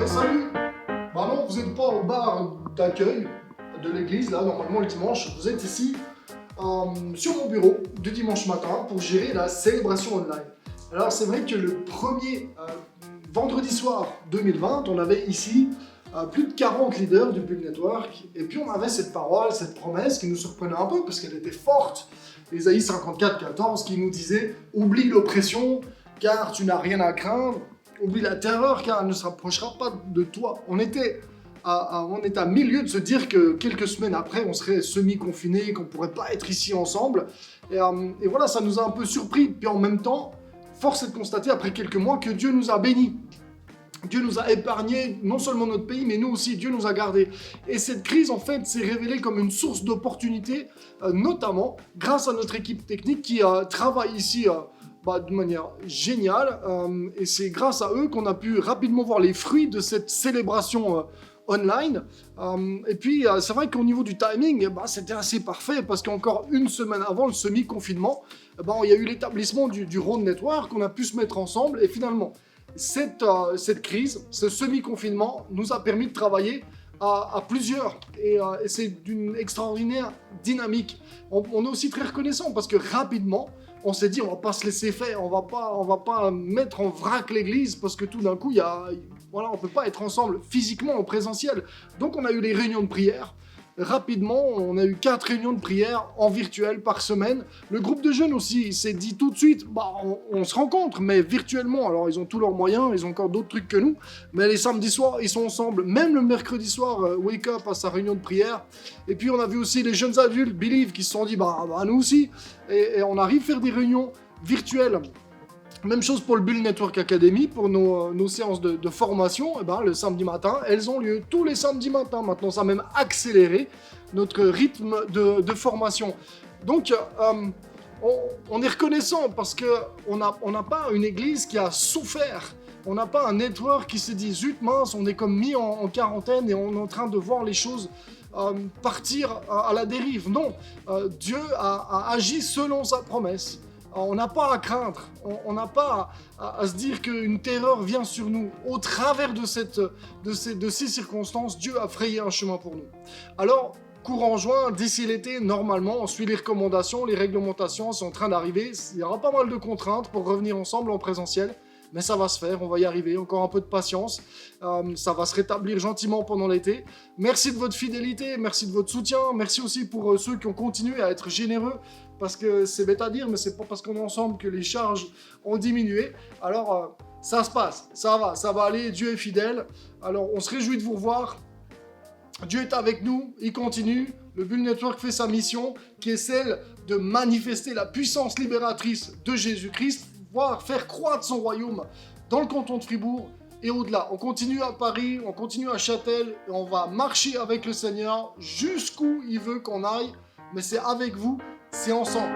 Ouais, salut! Bah non, vous n'êtes pas au bar d'accueil de l'église, là, normalement le dimanche. Vous êtes ici, sur mon bureau, du dimanche matin, pour gérer la célébration online. Alors, c'est vrai que le premier vendredi soir 2020, on avait ici plus de 40 leaders du Bull Network. Et puis, on avait cette parole, cette promesse qui nous surprenait un peu, parce qu'elle était forte. Ésaïe 54:14 qui nous disait « Oublie l'oppression, car tu n'as rien à craindre. Oublie la terreur, car elle ne se rapprochera pas de toi. » On était à milieu de se dire que quelques semaines après, on serait semi-confinés, qu'on ne pourrait pas être ici ensemble. Et voilà, ça nous a un peu surpris. Puis en même temps, force est de constater, après quelques mois, que Dieu nous a bénis. Dieu nous a épargné, non seulement notre pays, mais nous aussi, Dieu nous a gardés. Et cette crise, en fait, s'est révélée comme une source d'opportunités, notamment grâce à notre équipe technique qui travaille ici de manière géniale. Et c'est grâce à eux qu'on a pu rapidement voir les fruits de cette célébration online. Et puis, c'est vrai qu'au niveau du timing, c'était assez parfait parce qu'encore une semaine avant le semi-confinement, il y a eu l'établissement du Road Network, on a pu se mettre ensemble et finalement, cette crise, ce semi-confinement nous a permis de travailler à plusieurs et c'est d'une extraordinaire dynamique. On est aussi très reconnaissant parce que rapidement, on s'est dit on va pas se laisser faire, on va pas mettre en vrac l'église parce que tout d'un coup, on peut pas être ensemble physiquement en présentiel. Donc on a eu les réunions de prière. Rapidement, on a eu 4 réunions de prière en virtuel par semaine. Le groupe de jeunes aussi s'est dit tout de suite, on se rencontre, mais virtuellement. Alors, ils ont tous leurs moyens, ils ont encore d'autres trucs que nous. Mais les samedis soirs, ils sont ensemble. Même le mercredi soir, Wake Up à sa réunion de prière. Et puis, on a vu aussi les jeunes adultes, Believe, qui se sont dit, nous aussi. Et on arrive à faire des réunions virtuelles. Même chose pour le Bull Network Academy, pour nos séances de formation, le samedi matin, elles ont lieu tous les samedis matins. Maintenant, ça a même accéléré notre rythme de formation. Donc, on est reconnaissant parce qu'on n'a pas une église qui a souffert. On n'a pas un network qui se dit « Zut, mince, on est comme mis en quarantaine et on est en train de voir les choses partir à la dérive. » Non, Dieu a agi selon sa promesse. On n'a pas à craindre, on n'a pas à se dire qu'une terreur vient sur nous. Au travers de ces circonstances, Dieu a frayé un chemin pour nous. Alors, courant juin, d'ici l'été, normalement, on suit les recommandations, les réglementations sont en train d'arriver. Il y aura pas mal de contraintes pour revenir ensemble en présentiel. Mais ça va se faire, on va y arriver, encore un peu de patience. Ça va se rétablir gentiment pendant l'été. Merci de votre fidélité, merci de votre soutien. Merci aussi pour ceux qui ont continué à être généreux. Parce que c'est bête à dire, mais c'est pas parce qu'on est ensemble que les charges ont diminué. Alors, ça se passe, ça va aller, Dieu est fidèle. Alors, on se réjouit de vous revoir. Dieu est avec nous, il continue. Le Bull Network fait sa mission, qui est celle de manifester la puissance libératrice de Jésus-Christ, voire faire croître son royaume dans le canton de Fribourg et au-delà. On continue à Paris, on continue à Châtel, et on va marcher avec le Seigneur jusqu'où il veut qu'on aille. Mais c'est avec vous, c'est ensemble.